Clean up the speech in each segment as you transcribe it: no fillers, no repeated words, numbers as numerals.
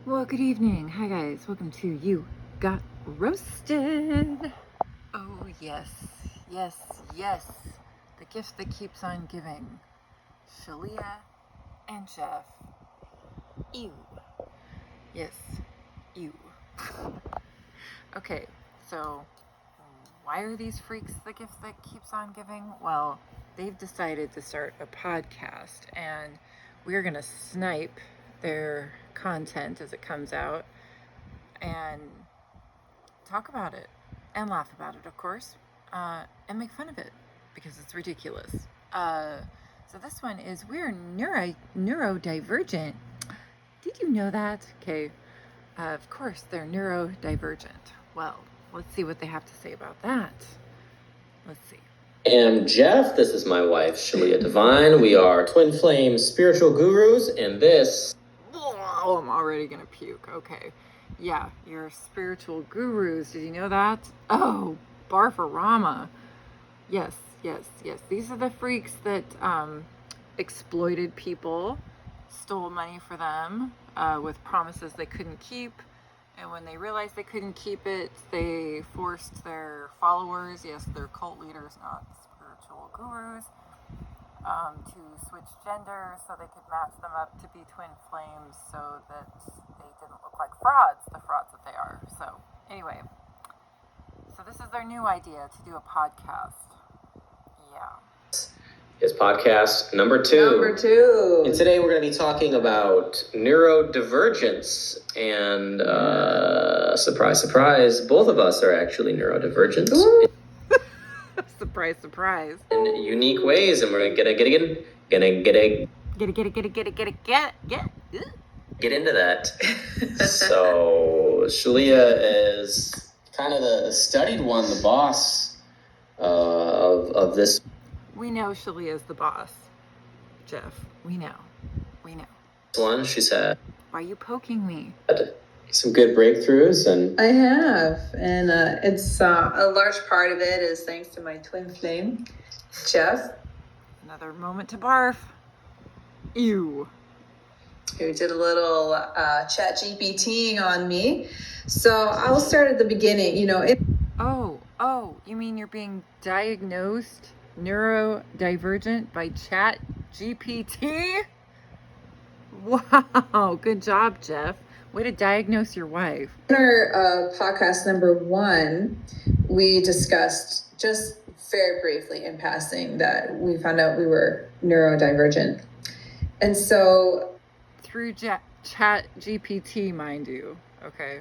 Well, good evening. Hi, guys. Welcome to You Got Roasted. Oh, yes, yes, yes. The gift that keeps on giving. Shalia and Jeff. Ew. Yes, ew. Okay, so why are these freaks the gift that keeps on giving? Well, they've decided to start a podcast, and we're going to snipe their content as it comes out and talk about it and laugh about it, of course, and make fun of it because it's ridiculous. So this one is we're neurodivergent. Did you know that? Okay, of course they're neurodivergent. Well, let's see what they have to say about that. Let's see. I'm Jeff. This is my wife, Shalia Divine. We are twin flame spiritual gurus, and this. Oh, I'm already gonna puke. Okay. Yeah, you're spiritual gurus. Did you know that? Oh, Barfarama. Yes, yes, yes. These are the freaks that exploited people, stole money for them with promises they couldn't keep. And when they realized they couldn't keep it, they forced their followers, yes, their cult leaders, not spiritual gurus, to switch gender so they could match them up to be twin flames so that they didn't look like frauds, the frauds that they are. So, anyway, so this is their new idea to do a podcast. Yeah. Is podcast number two. And today we're going to be talking about neurodivergence. And surprise, surprise, both of us are actually neurodivergent. Surprise, surprise. In unique ways, and we're gonna get into that. So Shalia is kind of the studied one, the boss of this. We know Shalia is the boss, Jeff. We know. One, she said. Why are you poking me? Some good breakthroughs, and I have, and it's a large part of it is thanks to my twin flame, Jeff. Another moment to barf. Ew. Who did a little chat GPTing on me. So I'll start at the beginning. Oh, you mean you're being diagnosed neurodivergent by chat GPT? Wow, good job, Jeff. Way to diagnose your wife. In our podcast number 1, we discussed just very briefly in passing that we found out we were neurodivergent. And so... Through chat GPT, mind you, okay?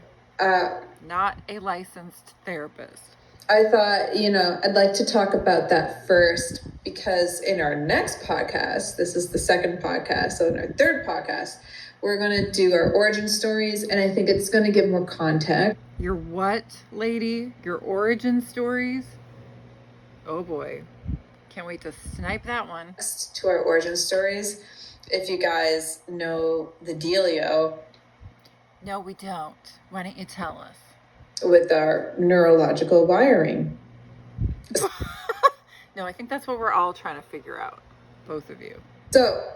Not a licensed therapist. I thought, I'd like to talk about that first because in our next podcast, this is the second podcast, so in our third podcast, we're going to do our origin stories, and I think it's going to give more context. Your what, lady? Your origin stories? Oh boy. Can't wait to snipe that one. To our origin stories, if you guys know the dealio. No, we don't. Why don't you tell us? With our neurological wiring. No, I think that's what we're all trying to figure out, both of you. So,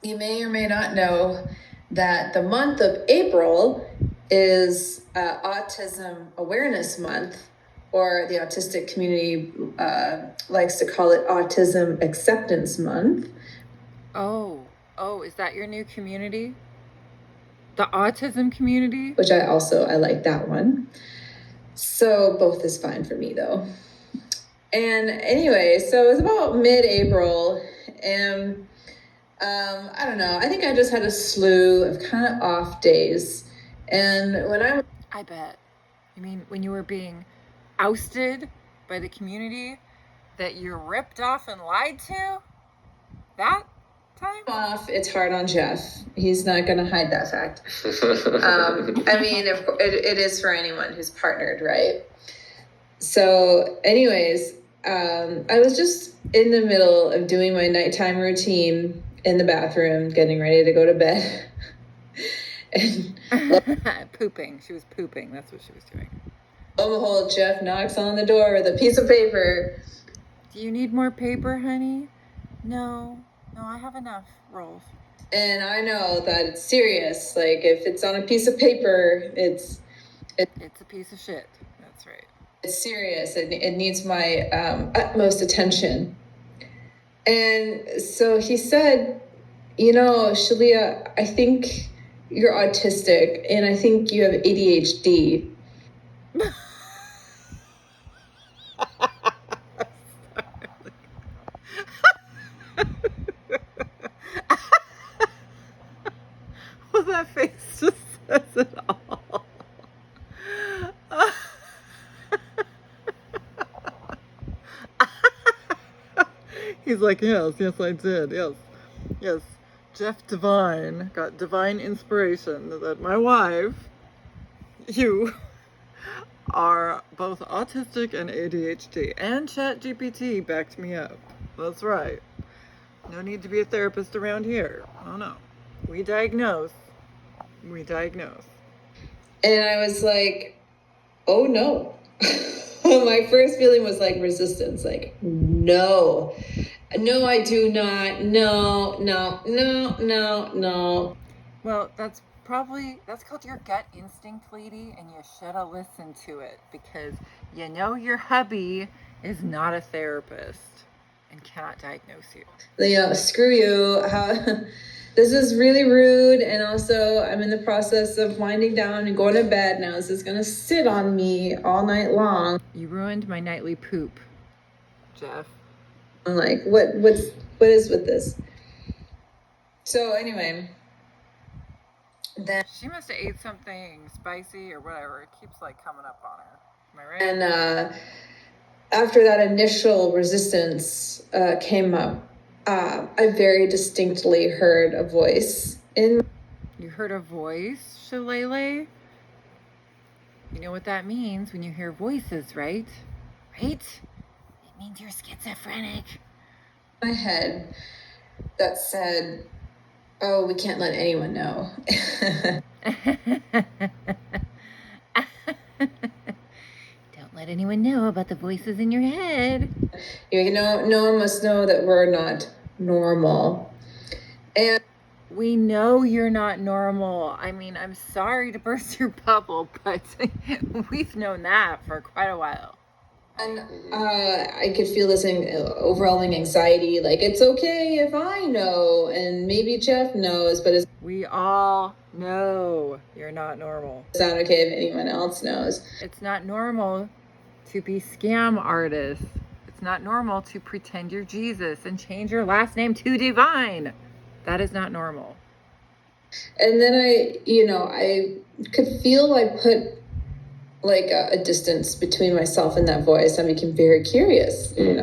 you may or may not know that the month of April is Autism Awareness Month, or the autistic community likes to call it Autism Acceptance Month. Oh, is that your new community? The autism community? Which I like that one. So both is fine for me though. And anyway, so it's about mid-April, and I don't know, I think I just had a slew of kind of off days. And I bet. You mean when you were being ousted by the community that you ripped off and lied to? That time? Off, it's hard on Jeff. He's not going to hide that fact. I mean, it is for anyone who's partnered, right? So anyways, I was just in the middle of doing my nighttime routine in the bathroom, getting ready to go to bed. And pooping. She was pooping. That's what she was doing. Lo and behold, Jeff knocks on the door with a piece of paper. Do you need more paper, honey? No, I have enough rolls. And I know that it's serious. Like, if it's on a piece of paper, it's a piece of shit. That's right. It's serious. It needs my utmost attention. And so he said, Shalia, I think you're autistic and I think you have ADHD. Well, that face just says it all. He's like, yes, I did. Yes. Jeff Divine got divine inspiration that my wife, you, are both autistic and ADHD. And ChatGPT backed me up. That's right. No need to be a therapist around here. Oh no. We diagnose. And I was like, oh no. My first feeling was like resistance. Like, no, I do not. No. Well, that's called your gut instinct, lady, and you should have listened to it because your hubby is not a therapist and cannot diagnose you. Screw you. This is really rude, and also I'm in the process of winding down and going to bed now. This is gonna sit on me all night long. You ruined my nightly poop, Jeff. I'm like, what is with this? So anyway, then she must have ate something spicy or whatever. It keeps like coming up on her. Am I right? And after that initial resistance came up, I very distinctly heard a voice in. You heard a voice, Shalele? You know what that means when you hear voices, right? Right? It means you're schizophrenic. My head that said, oh, we can't let anyone know. Don't let anyone know about the voices in your head. No one must know that we're not normal. And we know you're not normal. I mean, I'm sorry to burst your bubble, but we've known that for quite a while. And I could feel this overwhelming anxiety, like it's okay if I know, and maybe Jeff knows, but we all know you're not normal. It's not okay if anyone else knows. It's not normal to be scam artists. It's not normal to pretend you're Jesus and change your last name to Divine. That is not normal. And then I could feel I put like a distance between myself and that voice. I became very curious, and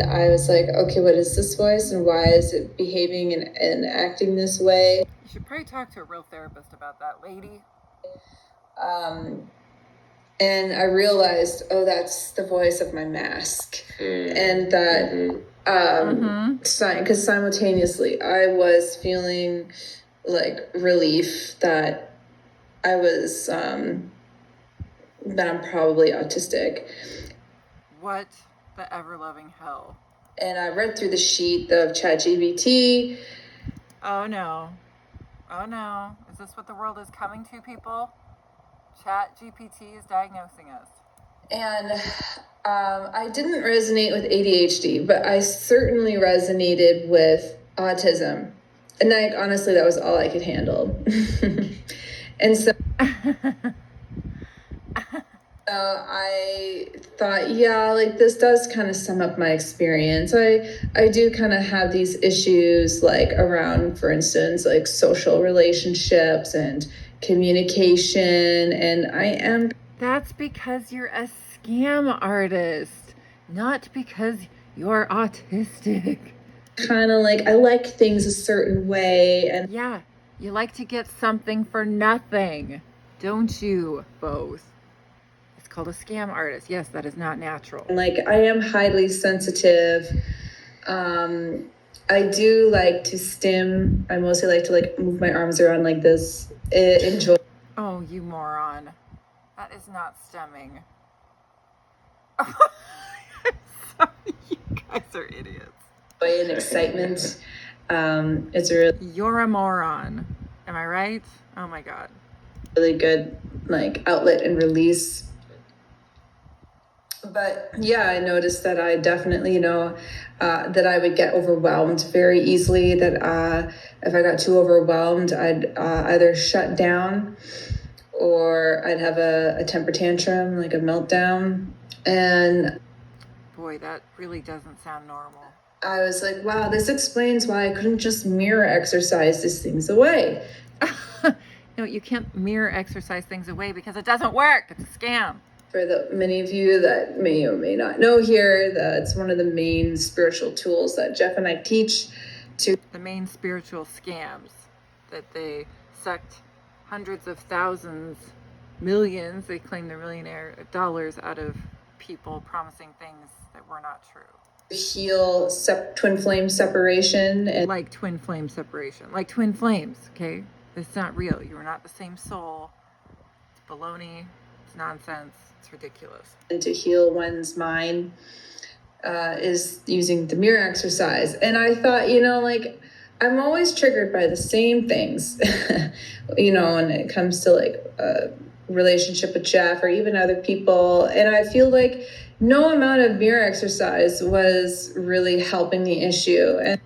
I was like, okay, what is this voice and why is it behaving and acting this way? You should probably talk to a real therapist about that, lady. And I realized, oh, that's the voice of my mask. And that, because simultaneously I was feeling like relief that I was, that I'm probably autistic. What the ever-loving hell? And I read through the sheet of ChatGPT. Oh no. Is this what the world is coming to, people? ChatGPT is diagnosing us. And I didn't resonate with ADHD, but I certainly resonated with autism. And honestly, that was all I could handle. And so I thought, yeah, like this does kind of sum up my experience. I do kind of have these issues like around, for instance, like social relationships and communication, and I am. That's because you're a scam artist, not because you're autistic. Kind of like I like things a certain way, and yeah, you like to get something for nothing, don't you both? It's called a scam artist. Yes, that is not natural. Like I am highly sensitive. I do like to stim. I mostly like to like move my arms around like this. Enjoy. Oh, you moron. That is not stemming. Sorry, you guys are idiots. And excitement. It's a You're a moron. Am I right? Oh my God. really good like outlet and release. But yeah, I noticed that I definitely, that I would get overwhelmed very easily, that if I got too overwhelmed, I'd either shut down or I'd have a temper tantrum, like a meltdown. And boy, that really doesn't sound normal. I was like, wow, this explains why I couldn't just mirror exercise these things away. No, you can't mirror exercise things away because it doesn't work. It's a scam. For the many of you that may or may not know here, that's one of the main spiritual tools that Jeff and I teach. The main spiritual scams that they sucked hundreds of thousands, millions, they claim they're millionaire dollars out of people, promising things that were not true. Heal twin flame separation. And like twin flame separation. Like twin flames, okay? It's not real. You are not the same soul. It's baloney. It's nonsense. It's ridiculous. And to heal one's mind is using the mirror exercise. And I thought, like, I'm always triggered by the same things, when it comes to like a relationship with Jeff or even other people. And I feel like no amount of mirror exercise was really helping the issue. And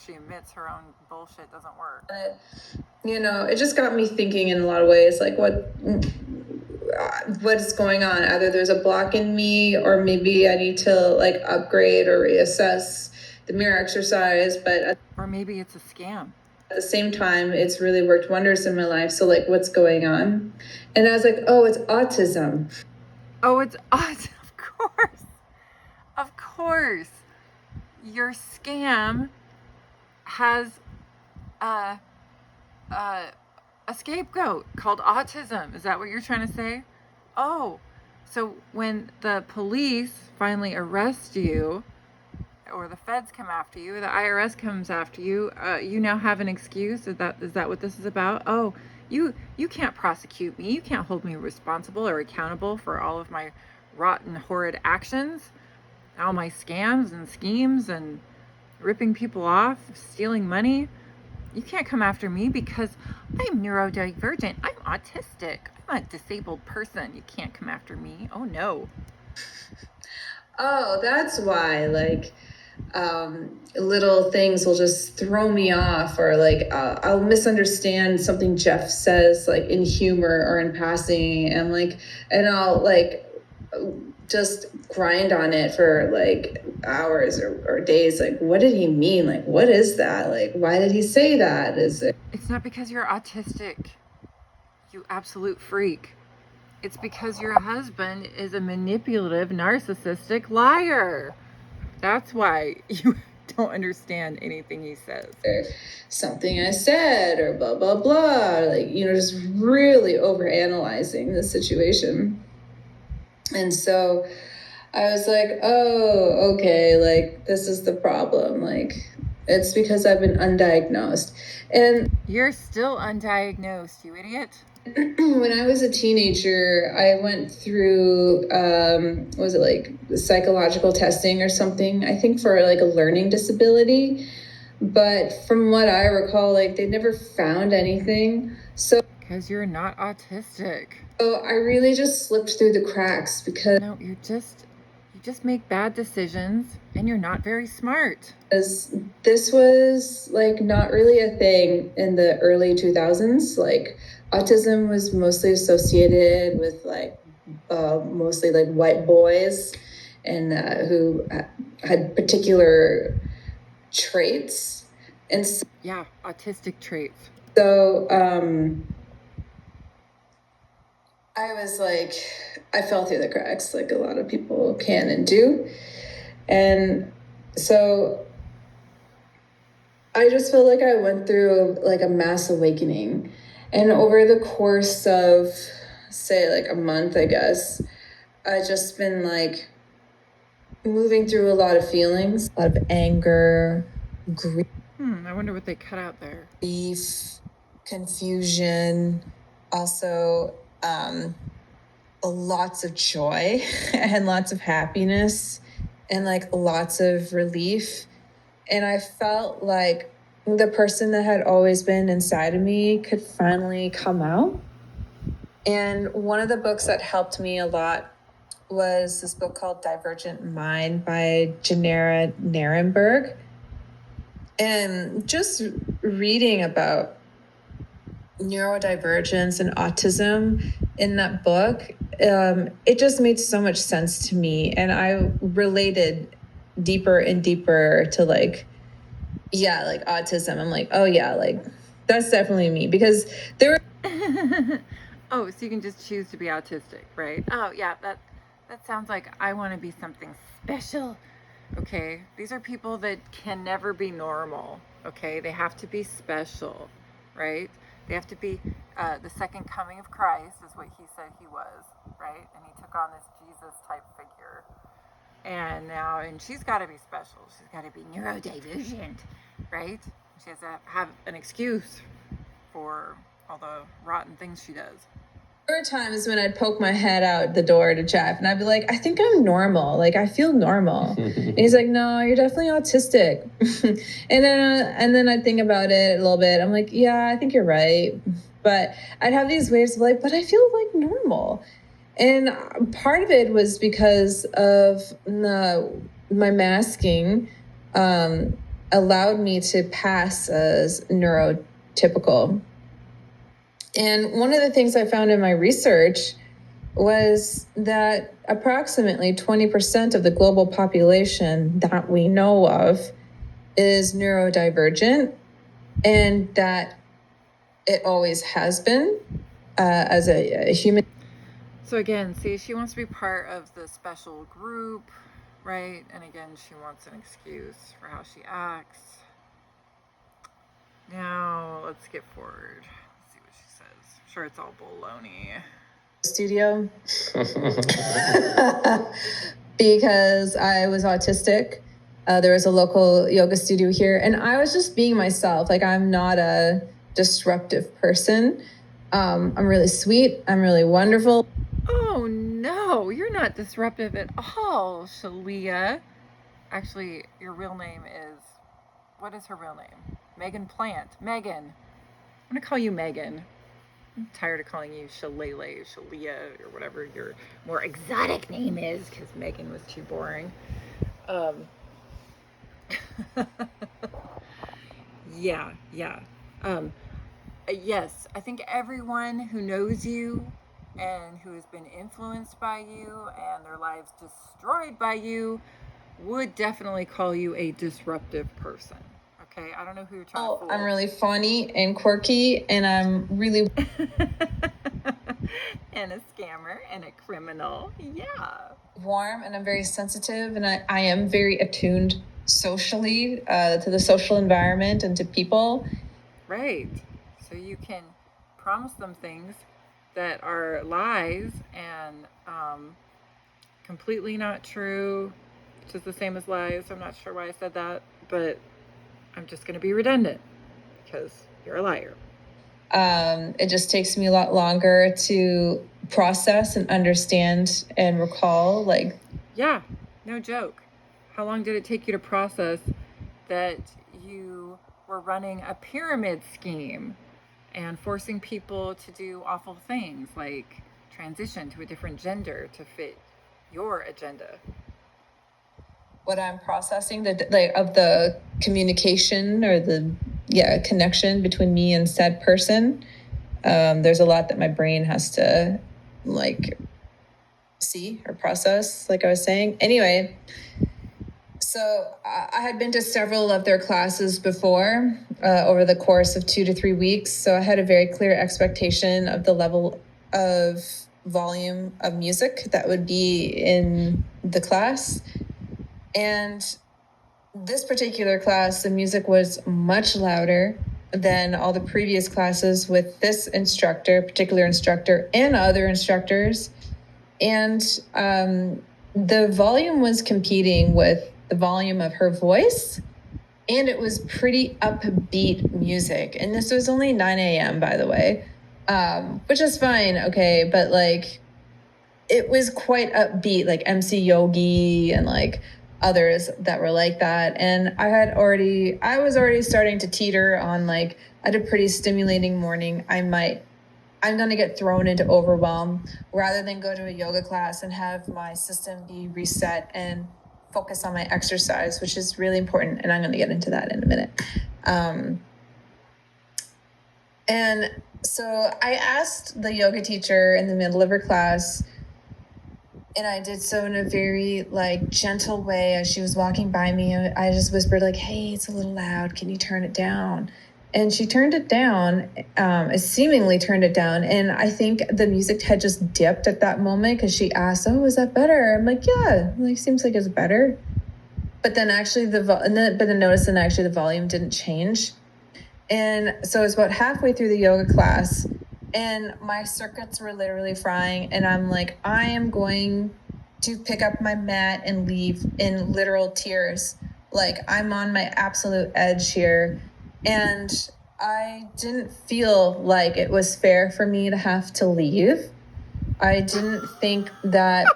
she admits her own bullshit doesn't work. It just got me thinking in a lot of ways, like what is going on? Either there's a block in me, or maybe I need to like upgrade or reassess the mirror exercise. Or maybe it's a scam. At the same time, it's really worked wonders in my life. So like, what's going on? And I was like, oh, it's autism. Oh, it's autism. Of course. Your scam has a scapegoat called autism. Is that what you're trying to say? Oh, so when the police finally arrest you, or the feds come after you, or the IRS comes after you, you now have an excuse? Is that what this is about? Oh, you can't prosecute me. You can't hold me responsible or accountable for all of my rotten, horrid actions, all my scams and schemes and ripping people off, stealing money. You can't come after me because I'm neurodivergent. I'm autistic. I'm a disabled person. You can't come after me. Oh no. Oh, that's why, like, little things will just throw me off, or like I'll misunderstand something Jeff says, like in humor or in passing, and I'll like just grind on it for like hours or days. Like, what did he mean? Like, what is that? Like, why did he say that? It's not because you're autistic, you absolute freak. It's because your husband is a manipulative, narcissistic liar. That's why you don't understand anything he says. Or something I said, or blah, blah, blah. Like, just really overanalyzing the situation. And so I was like, oh, okay, like, this is the problem. Like, it's because I've been undiagnosed. And you're still undiagnosed, you idiot. When I was a teenager, I went through, was it like psychological testing or something? I think for like a learning disability. But from what I recall, like they never found anything. So because you're not autistic. So I really just slipped through the cracks because no, you just make bad decisions and you're not very smart. This was like not really a thing in the early 2000s. Like autism was mostly associated with like mostly like white boys and who had particular traits. And so, yeah, autistic traits. So I was like, I fell through the cracks like a lot of people can and do. And so I just felt like I went through like a mass awakening. And over the course of, say, like a month, I guess, I just been like moving through a lot of feelings, a lot of anger, grief. I wonder what they cut out there. Grief, confusion, also lots of joy and lots of happiness and like lots of relief. And I felt like the person that had always been inside of me could finally come out. And one of the books that helped me a lot was this book called Divergent Mind by Janera Narenberg. And just reading about neurodivergence and autism in that book, it just made so much sense to me. And I related deeper and deeper to like autism. I'm like, oh yeah, like that's definitely me, because there were Oh, so you can just choose to be autistic, right? Oh yeah, that sounds like I want to be something special. Okay, these are people that can never be normal. Okay, they have to be special, right? They have to be the second coming of Christ, is what he said he was, right? And he took on this Jesus type figure. And she's got to be special. She's got to be neurodivergent, right? She has to have an excuse for all the rotten things she does. There were times when I'd poke my head out the door to Jeff and I'd be like, I think I'm normal. Like, I feel normal. And he's like, no, you're definitely autistic. and then I'd think about it a little bit. I'm like, yeah, I think you're right. But I'd have these waves of like, but I feel like normal. And part of it was because of my masking allowed me to pass as neurotypical. And one of the things I found in my research was that approximately 20% of the global population that we know of is neurodivergent, and that it always has been as a human. So again, see, she wants to be part of the special group, right? And again, she wants an excuse for how she acts. Now, let's get forward. Let's see what she says. I'm sure it's all baloney. Studio. Because I was autistic. There was a local yoga studio here, and I was just being myself. Like, I'm not a disruptive person. I'm really sweet. I'm really wonderful. Oh no, you're not disruptive at all, Shalia. Actually, your real name is, what is her real name? Megan Plant. Megan. I'm gonna call you Megan. I'm tired of calling you Shalele, Shalia, or whatever your more exotic name is, because Megan was too boring. Yeah. Yes, I think everyone who knows you and who has been influenced by you and their lives destroyed by you would definitely call you a disruptive person. Okay, I don't know who you're trying to fool. I'm really funny and quirky, and I'm really and a scammer and a criminal. Yeah. Warm, and I'm very sensitive, and I am very attuned socially to the social environment and to people. Right. So you can promise them things that are lies and completely not true, which is the same as lies. I'm not sure why I said that, but I'm just going to be redundant because you're a liar. It just takes me a lot longer to process and understand and recall. Like, yeah, no joke. How long did it take you to process that you were running a pyramid scheme and forcing people to do awful things like transition to a different gender to fit your agenda? What I'm processing, of the communication or the connection between me and said person. There's a lot that my brain has to see or process, like I was saying. Anyway, so I had been to several of their classes before over the course of 2 to 3 weeks. So I had a very clear expectation of the level of volume of music that would be in the class. And this particular class, the music was much louder than all the previous classes with this particular instructor and other instructors. And the volume was competing with the volume of her voice, and it was pretty upbeat music. And this was only 9 a.m., by the way, which is fine, okay, but it was quite upbeat, like MC Yogi and others that were like that. And I was already starting to teeter on like, I had a pretty stimulating morning. I'm going to get thrown into overwhelm rather than go to a yoga class and have my system be reset and focus on my exercise, which is really important. And I'm going to get into that in a minute. And so I asked the yoga teacher in the middle of her class, and I did so in a very like gentle way. As she was walking by me, I just whispered like, "Hey, it's a little loud. Can you turn it down?" And she turned it down, seemingly turned it down. And I think the music had just dipped at that moment because she asked, "Oh, is that better?" I'm like, "Yeah, like seems like it's better." But then actually the volume didn't change. And so it's about halfway through the yoga class, and my circuits were literally frying. And I'm like, I am going to pick up my mat and leave in literal tears. Like, I'm on my absolute edge here. And I didn't feel like it was fair for me to have to leave. I didn't think that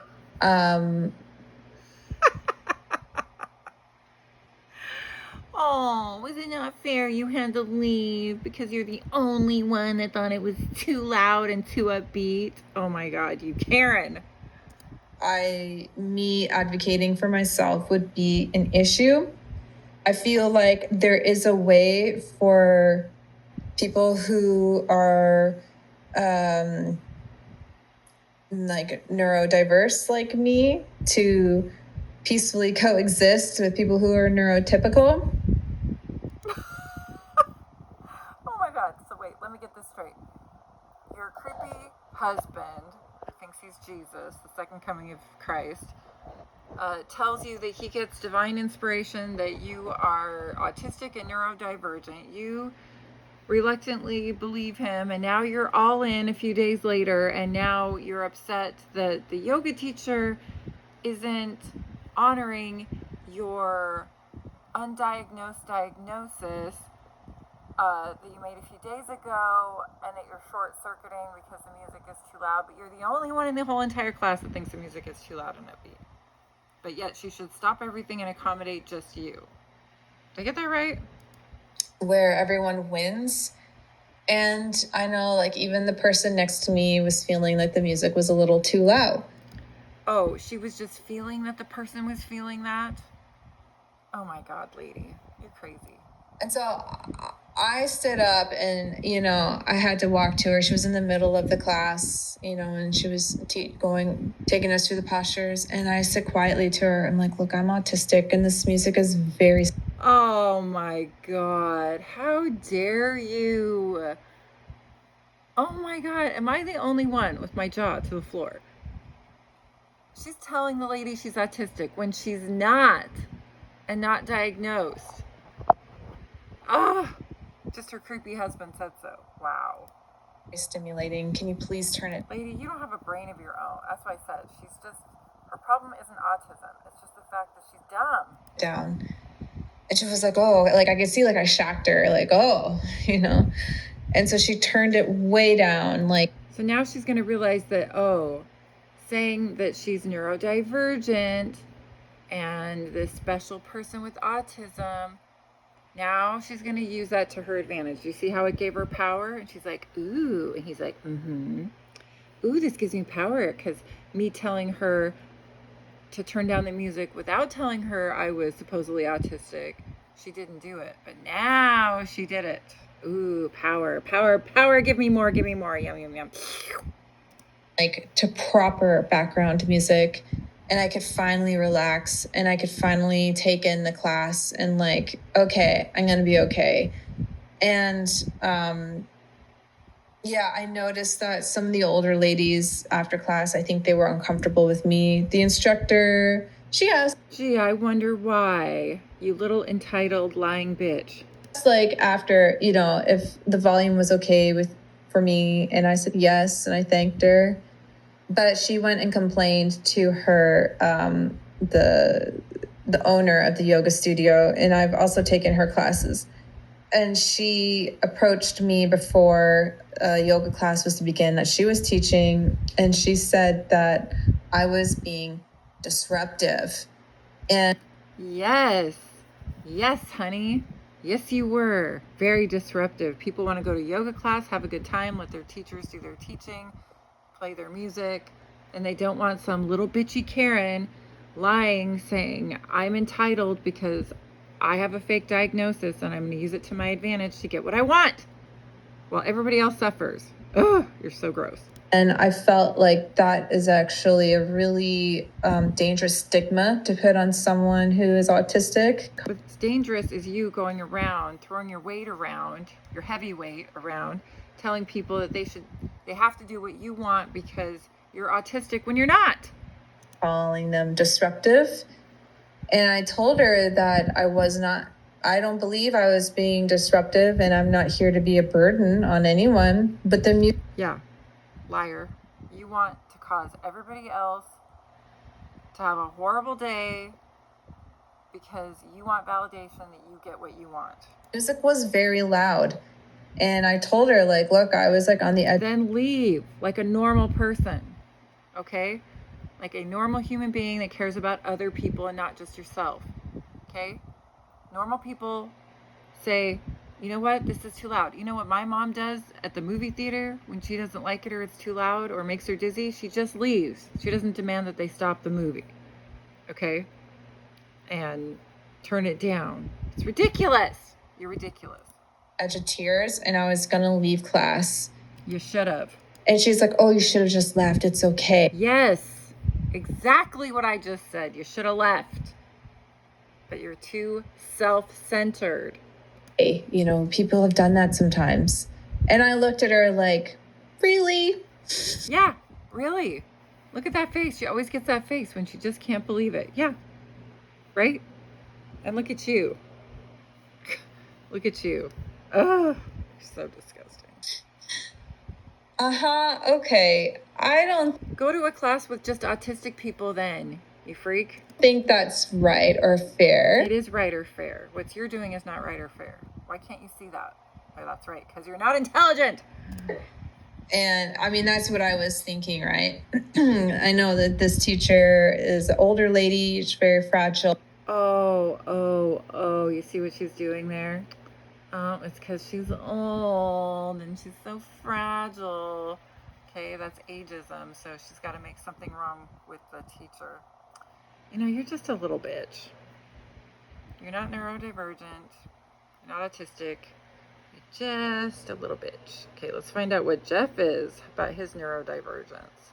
Oh, was it not fair you had to leave because you're the only one that thought it was too loud and too upbeat? Oh my God, you Karen. Me advocating for myself would be an issue. I feel like there is a way for people who are like neurodiverse like me to peacefully coexist with people who are neurotypical. Oh my God. So wait, let me get this straight. Your creepy husband, who thinks he's Jesus, the second coming of Christ, tells you that he gets divine inspiration, that you are autistic and neurodivergent. You reluctantly believe him, and now you're all in a few days later, and now you're upset that the yoga teacher isn't honoring your undiagnosed diagnosis that you made a few days ago, and that you're short-circuiting because the music is too loud, but you're the only one in the whole entire class that thinks the music is too loud and upbeat. But yet she should stop everything and accommodate just you. Did I get that right? Where everyone wins. And I know like even the person next to me was feeling like the music was a little too loud. Oh, she was just feeling that the person was feeling that? Oh my God, lady, you're crazy. And so I stood up and, I had to walk to her. She was in the middle of the class, and she was taking us through the postures. And I said quietly to her, I'm like, look, I'm autistic and this music is very... Oh my God, how dare you? Oh my God, am I the only one with my jaw to the floor? She's telling the lady she's autistic when she's not, and not diagnosed. Just her creepy husband said so. Wow. Stimulating. Can you please turn it? Lady, you don't have a brain of your own. That's what I said. Her problem isn't autism. It's just the fact that she's dumb. Down. And she was like, oh, like I could see like I shocked her, like, oh, And so she turned it way down. So now she's going to realize that, saying that she's neurodivergent and this special person with autism, now she's going to use that to her advantage. You see how it gave her power? And she's like, ooh. And he's like, mm-hmm. Ooh, this gives me power, because me telling her to turn down the music without telling her I was supposedly autistic, she didn't do it. But now she did it. Ooh, power, power, power. Give me more, give me more. Yum, yum, yum. Like to proper background music. And I could finally relax, and I could finally take in the class and like, okay, I'm going to be okay. And, I noticed that some of the older ladies after class, I think they were uncomfortable with me. The instructor, she asked, gee, I wonder why, you little entitled lying bitch. It's like after, if the volume was okay for me, and I said yes, and I thanked her. But she went and complained to her, the owner of the yoga studio, and I've also taken her classes. And she approached me before yoga class was to begin that she was teaching, and she said that I was being disruptive. And Yes. Yes, honey. Yes, you were. Very disruptive. People want to go to yoga class, have a good time, let their teachers do their teaching, play their music, and they don't want some little bitchy Karen lying saying, I'm entitled because I have a fake diagnosis and I'm going to use it to my advantage to get what I want while everybody else suffers. Ugh, you're so gross. And I felt like that is actually a really dangerous stigma to put on someone who is autistic. What's dangerous is you going around, throwing your weight around, your heavy weight around, telling people that they have to do what you want because you're autistic when you're not. Calling them disruptive. And I told her that I don't believe I was being disruptive and I'm not here to be a burden on anyone. But the Yeah. Liar. You want to cause everybody else to have a horrible day because you want validation that you get what you want. music was very loud. And I told her, like, look, I was like on the edge. Then leave like a normal person. Okay? Like a normal human being that cares about other people and not just yourself. Okay? Normal people say, you know what, this is too loud. You know what my mom does at the movie theater when she doesn't like it or it's too loud or makes her dizzy? She just leaves. She doesn't demand that they stop the movie. Okay? And turn it down. It's ridiculous. You're ridiculous. Edge of tears, and I was gonna leave class. You should have. And she's like, oh, you should have just left. It's okay. Yes. Exactly what I just said. You should have left. But you're too self-centered. You know, people have done that sometimes. And I looked at her like, really? Yeah, really. Look at that face. She always gets that face when she just can't believe it. Yeah. Right? And look at you. Look at you. Ugh. So disgusting. Okay. I don't Go to a class with just autistic people then, you freak. think that's right or fair. It is right or fair. What you're doing is not right or fair. Why can't you see that? Oh, that's right, because you're not intelligent. And I mean, that's what I was thinking, right? I know that this teacher is an older lady. She's very fragile. Oh, you see what she's doing there? It's because she's old and she's so fragile. Okay, that's ageism, so she's got to make something wrong with the teacher. You know, you're just a little bitch. You're not neurodivergent. You're not autistic. You're just a little bitch. Okay, let's find out what Jeff is about his neurodivergence.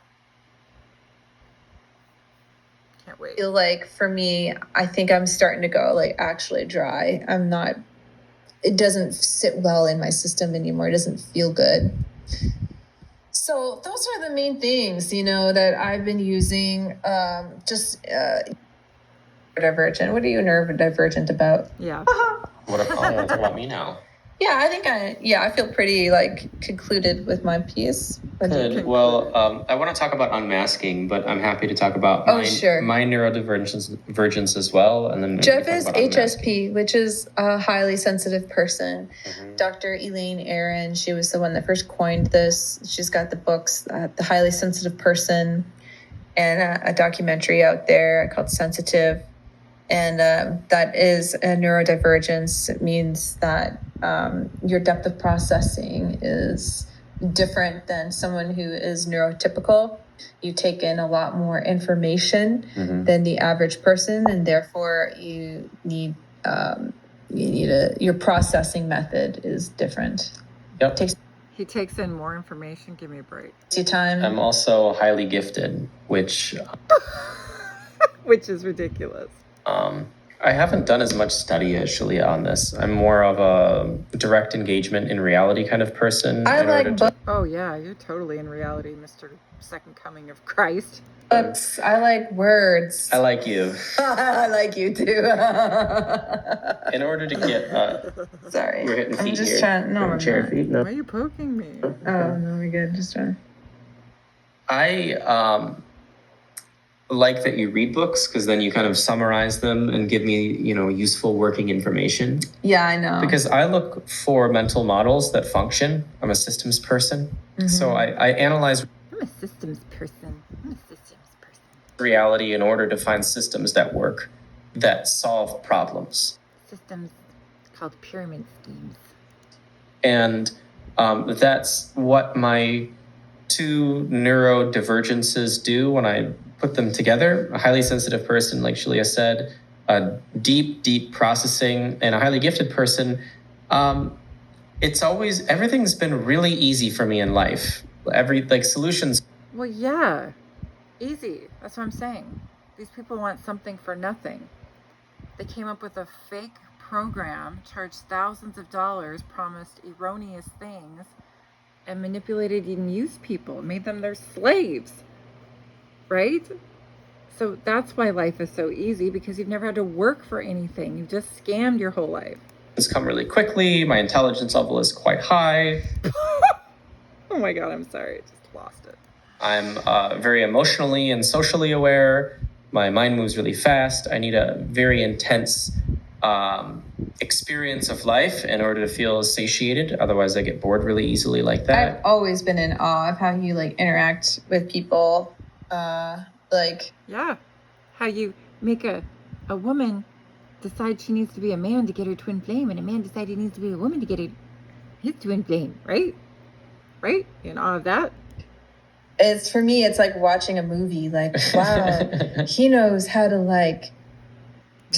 Can't wait. I feel like for me, I think I'm starting to go like actually dry. It doesn't sit well in my system anymore. It doesn't feel good. So those are the main things, you know, that I've been using. Neurodivergent. What are you neurodivergent about? Yeah. What about me now? Yeah, I feel pretty like concluded with my piece. Good. Well, I want to talk about unmasking, but I'm happy to talk about my neurodivergence as well. And then Jeff is HSP, which is a highly sensitive person. Mm-hmm. Dr. Elaine Aron, she was the one that first coined this. She's got the books, The Highly Sensitive Person, and a documentary out there called Sensitive. And that is a neurodivergence. It means that your depth of processing is different than someone who is neurotypical. You take in a lot more information than the average person, and therefore you need your processing method is different. Yep. He takes in more information. Give me a break. Your time. I'm also highly gifted, which is ridiculous. I haven't done as much study actually on this. I'm more of a direct engagement in reality kind of person. Oh yeah, you're totally in reality, Mr. Second Coming of Christ. Books. I like words. I like you. I like you too. In order to get sorry, we're hitting feet I'm just here. trying. No, I'm chair not. feet. No. Why are you poking me? Oh no, we're good. Just trying. I like that you read books because then you kind of summarize them and give me, useful working information. Yeah, I know. Because I look for mental models that function. I'm a systems person. Mm-hmm. So I analyze I'm a systems person. reality in order to find systems that work. that solve problems. Systems called pyramid schemes. And that's what my two neurodivergences do when I put them together. A highly sensitive person, like Shalia said, a deep processing, and a highly gifted person. Everything's been really easy for me in life. Solutions. Well, yeah, easy. That's what I'm saying. These people want something for nothing. They came up with a fake program, charged thousands of dollars, promised erroneous things, and manipulated and used people, made them their slaves, right? So that's why life is so easy, because you've never had to work for anything. You've just scammed your whole life. It's come really quickly. My intelligence level is quite high. Oh my God, I'm sorry. I just lost it. I'm very emotionally and socially aware. My mind moves really fast. I need a very intense experience of life in order to feel satiated. Otherwise, I get bored really easily like that. I've always been in awe of how you interact with people. Yeah, how you make a woman decide she needs to be a man to get her twin flame, and a man decide he needs to be a woman to get his twin flame, right? Right? In awe of that. For me, it's like watching a movie. Wow, he knows how to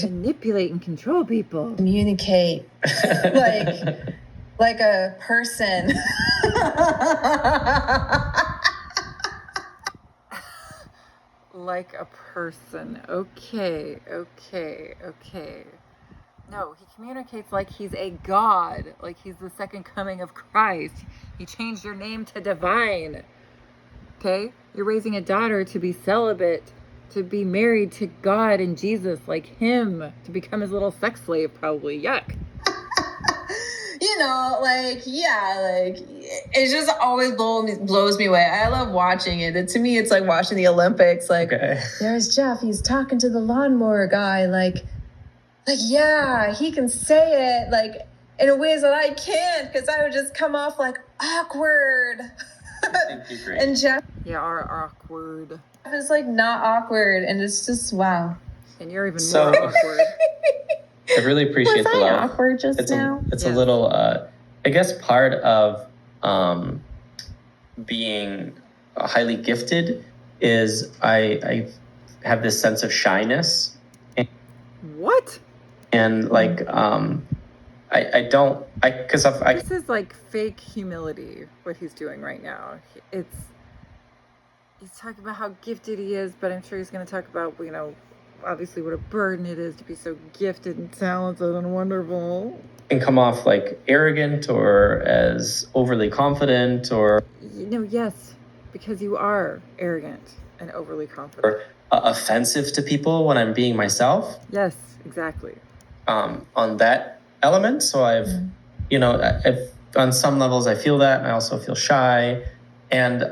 manipulate and control people. Communicate like a person. Like a person. Okay. No, he communicates like he's a god, like he's the second coming of Christ. He changed your name to divine. Okay? You're raising a daughter to be celibate, to be married to God and Jesus like him, to become his little sex slave probably. Yuck. It just always blows me away. I love watching it. To me, it's like watching the Olympics. There's Jeff. He's talking to the lawnmower guy. Yeah, he can say it in ways that I can't, because I would just come off awkward. And Jeff, are awkward. is not awkward, and it's just wow. And you're even more awkward. I really appreciate the love. Awkward just now? It's a little, I guess part of being highly gifted is I have this sense of shyness. What? And This is like fake humility, what he's doing right now. He's talking about how gifted he is, but I'm sure he's going to talk about, obviously what a burden it is to be so gifted and talented and wonderful. Can come off arrogant or as overly confident or... Yes, because you are arrogant and overly confident. Or offensive to people when I'm being myself. Yes, exactly. On that element. So I've on some levels I feel that, and I also feel shy. And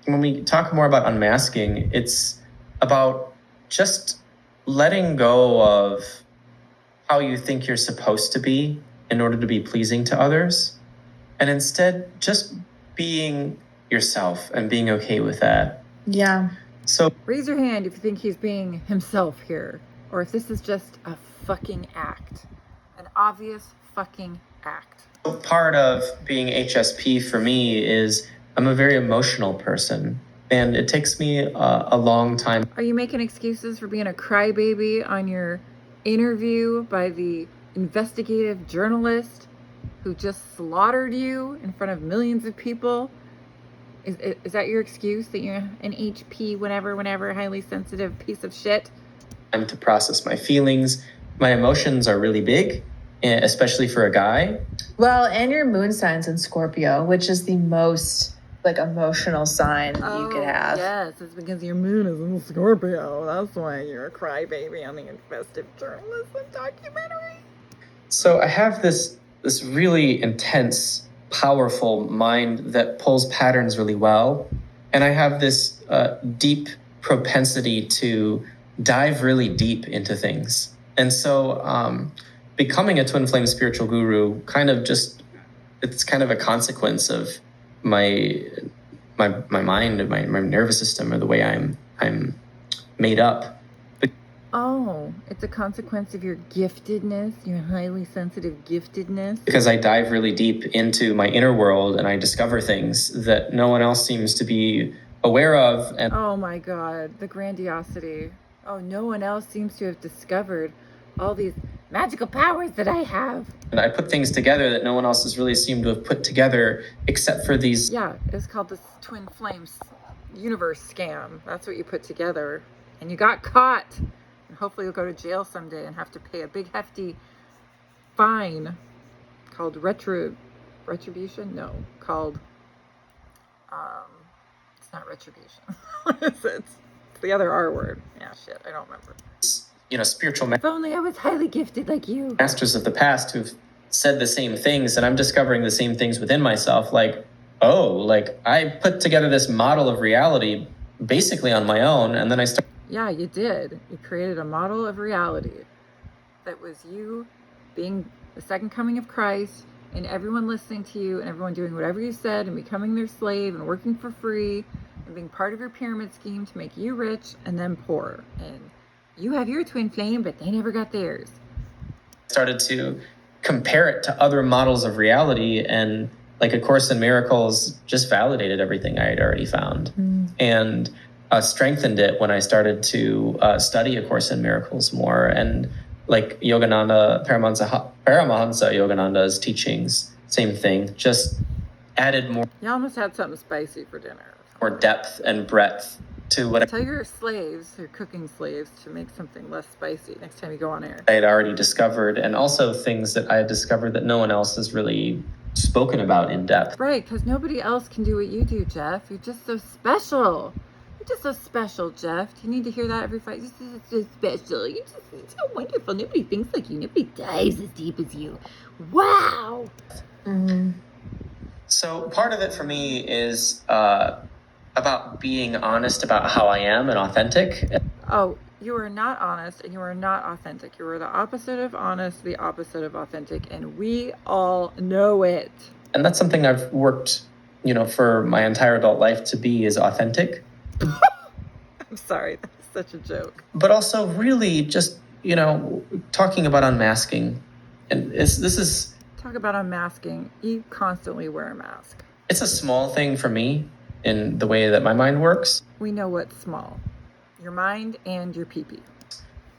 when we talk more about unmasking, it's about just letting go of how you think you're supposed to be in order to be pleasing to others, and instead just being yourself and being okay with that. Yeah. So raise your hand if you think he's being himself here, or if this is just a fucking act, an obvious fucking act. Part of being HSP for me is I'm a very emotional person, and it takes me a long time. Are you making excuses for being a crybaby on your interview by the investigative journalist who just slaughtered you in front of millions of people? Is that your excuse, that you're an HP, whenever, highly sensitive piece of shit? Time to process my feelings. My emotions are really big, especially for a guy. Well, and your moon sign's in Scorpio, which is the most emotional sign you could have. Yes, it's because your moon is in Scorpio. That's why you're a crybaby on the investigative journalism documentary. So I have this really intense, powerful mind that pulls patterns really well. And I have this deep propensity to dive really deep into things. And so becoming a twin flame spiritual guru it's kind of a consequence of my mind, my nervous system, or the way I'm made up. Oh, it's a consequence of your giftedness, your highly sensitive giftedness. Because I dive really deep into my inner world and I discover things that no one else seems to be aware of. And oh my God, the grandiosity. Oh, no one else seems to have discovered all these magical powers that I have. And I put things together that no one else has really seemed to have put together except for these. Yeah, it's called the Twin Flames universe scam. That's what you put together. And you got caught. And hopefully you'll go to jail someday and have to pay a big hefty fine called retribution? No, called it's not retribution. What is it? It's the other R word. Yeah, shit, I don't remember. Spiritual If only I was highly gifted like you. masters of the past who've said the same things, and I'm discovering the same things within myself. Like, oh, like I put together this model of reality basically on my own, and then I started. Yeah, you did. You created a model of reality that was you being the second coming of Christ and everyone listening to you and everyone doing whatever you said and becoming their slave and working for free and being part of your pyramid scheme to make you rich and then poor. And you have your twin flame, but they never got theirs. Started to compare it to other models of reality, and like A Course in Miracles just validated everything I had already found. And strengthened it when I started to study A Course in Miracles more, and like Yogananda, Paramahansa Yogananda's teachings, same thing, just added more. You almost had something spicy for dinner. More depth and breadth to what Tell your slaves, your cooking slaves, to make something less spicy next time you go on air. I had already discovered, and also things that I had discovered that no one else has really spoken about in depth. Right, because nobody else can do what you do, Jeff. You're just so special. You're just so special, Jeff. Do you need to hear that every fight? You're just so special. You're so wonderful. Nobody thinks like you. Nobody dives as deep as you. Wow. So part of it for me is about being honest about how I am and authentic. Oh, you are not honest and you are not authentic. You are the opposite of honest, the opposite of authentic, and we all know it. And that's something I've worked, for my entire adult life to be, is authentic. I'm sorry, that's such a joke. But also really just, talking about unmasking. And this is... Talk about unmasking. You constantly wear a mask. It's a small thing for me in the way that my mind works. We know what's small. Your mind and your pee-pee.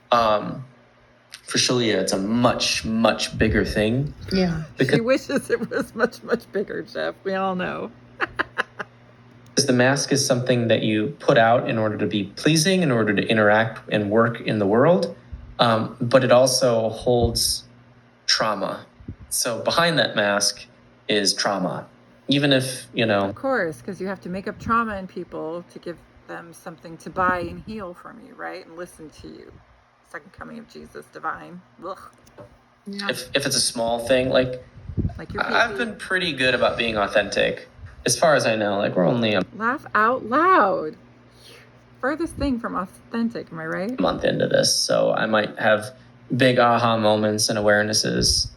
For Shalia, it's a much, much bigger thing. Yeah. Because She wishes it was much, much bigger, Jeff. We all know. the mask is something that you put out in order to be pleasing, in order to interact and work in the world. But it also holds trauma. So behind that mask is trauma. Even if, Of course, because you have to make up trauma in people to give them something to buy and heal from you, right? And listen to you. Second coming of Jesus, divine. Ugh. Yeah. if it's a small thing, like your I've been pretty good about being authentic. As far as I know, like we're only a Laugh out loud. Furthest thing from authentic, am I right? month into this, so I might have big aha moments and awarenesses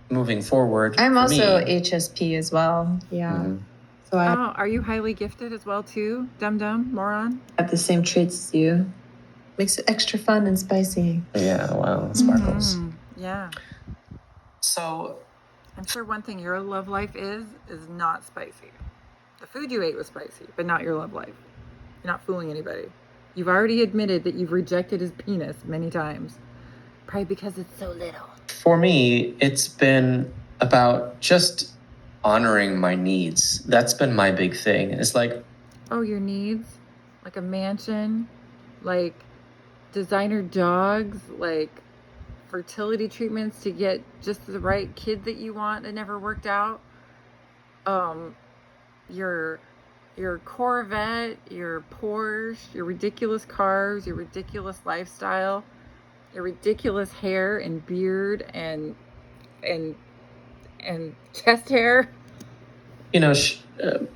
moving forward. I'm for also me. HSP as well. Yeah. Mhm. So I Oh, are you highly gifted as well too? Dum moron? have the same traits as you. Makes it extra fun and spicy. Yeah, wow, sparkles. Yeah. So I'm sure one thing your love life is not spicy. The food you ate was spicy, but not your love life. You're not fooling anybody. You've already admitted that you've rejected his penis many times. Probably because it's so little. for me, it's been about just honoring my needs. That's been my big thing. It's like, Oh, your needs? Like a mansion? Like designer dogs? Like fertility treatments to get just the right kid that you want that never worked out? Your Corvette, your Porsche, your ridiculous cars, your ridiculous lifestyle, your ridiculous hair and beard and chest hair.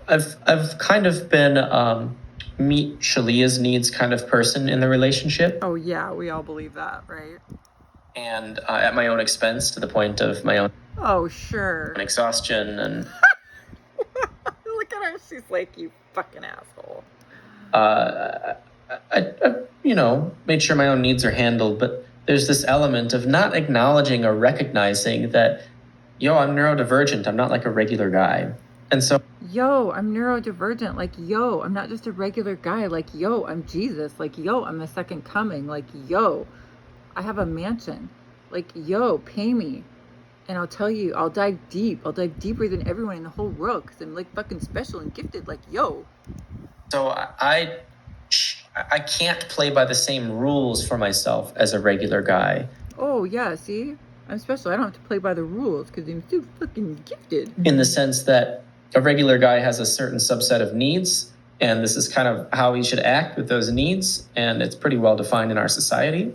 I've kind of been meet Shalia's needs kind of person in the relationship, Oh yeah, we all believe that, right? and at my own expense, to the point of my own Oh sure. exhaustion. And Look at her. She's like, you fucking asshole. made sure my own needs are handled, but there's this element of not acknowledging or recognizing that, I'm neurodivergent. I'm not like a regular guy. And so, I'm neurodivergent. Like, I'm not just a regular guy. Like, I'm Jesus. Like, I'm the second coming. Like, I have a mansion. Like, pay me. And I'll tell you, I'll dive deep. I'll dive deeper than everyone in the whole world because I'm like fucking special and gifted. Like, So I can't play by the same rules for myself as a regular guy. Oh, yeah, see? I'm special. I don't have to play by the rules because I'm so fucking gifted. In the sense that a regular guy has a certain subset of needs, and this is kind of how he should act with those needs, and it's pretty well defined in our society.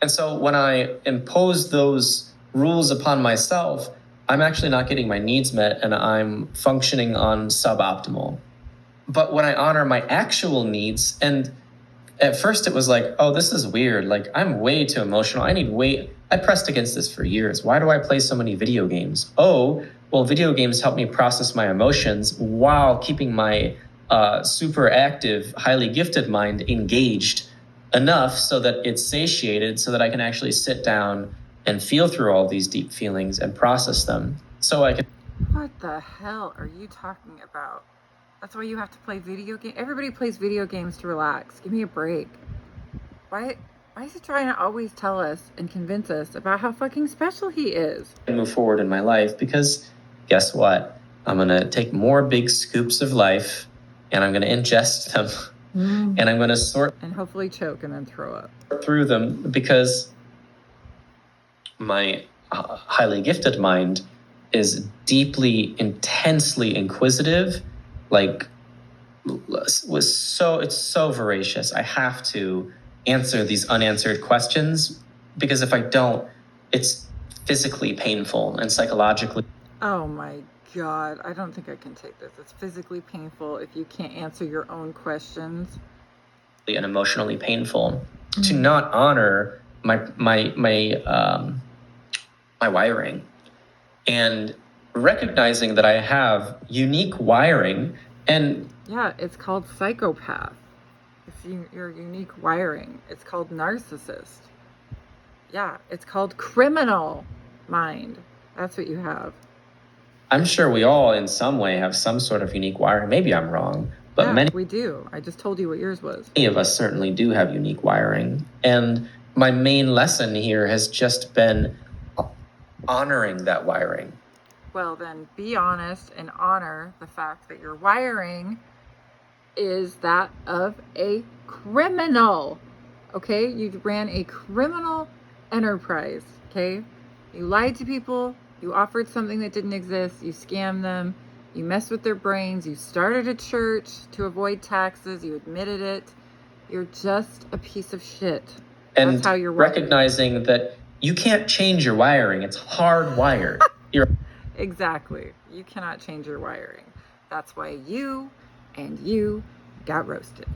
And so when I impose those rules upon myself, I'm actually not getting my needs met, and I'm functioning on suboptimal. But when I honor my actual needs, and at first it was like, oh, this is weird. Like, I'm way too emotional. I pressed against this for years. Why do I play so many video games? Oh, well, video games help me process my emotions while keeping my super active, highly gifted mind engaged enough so that it's satiated, so that I can actually sit down and feel through all these deep feelings and process them. So I can. What the hell are you talking about? That's why you have to play video games. Everybody plays video games to relax. Give me a break. Why is he trying to always tell us and convince us about how fucking special he is? Move forward in my life, because guess what? I'm going to take more big scoops of life and I'm going to ingest them and I'm going to sort and hopefully choke and then throw up through them, because my highly gifted mind is deeply, intensely inquisitive. Like, it's so voracious. I have to answer these unanswered questions, because if I don't, it's physically painful and psychologically. Oh my God, I don't think I can take this. It's physically painful if you can't answer your own questions. And emotionally painful to not honor my wiring, and recognizing that I have unique wiring. And yeah, it's called psychopath. It's your unique wiring. It's called narcissist. Yeah, it's called criminal mind. That's what you have. I'm sure we all in some way have some sort of unique wiring. Maybe I'm wrong, but yeah, many we do. I just told you what yours was. Many of us certainly do have unique wiring. And my main lesson here has just been honoring that wiring. Well, then be honest and honor the fact that your wiring is that of a criminal. Okay? You ran a criminal enterprise. Okay? You lied to people. You offered something that didn't exist. You scammed them. You messed with their brains. You started a church to avoid taxes. You admitted it. You're just a piece of shit. And that's how you're wired. Recognizing that you can't change your wiring. It's hardwired. Exactly. You cannot change your wiring. That's why you got roasted.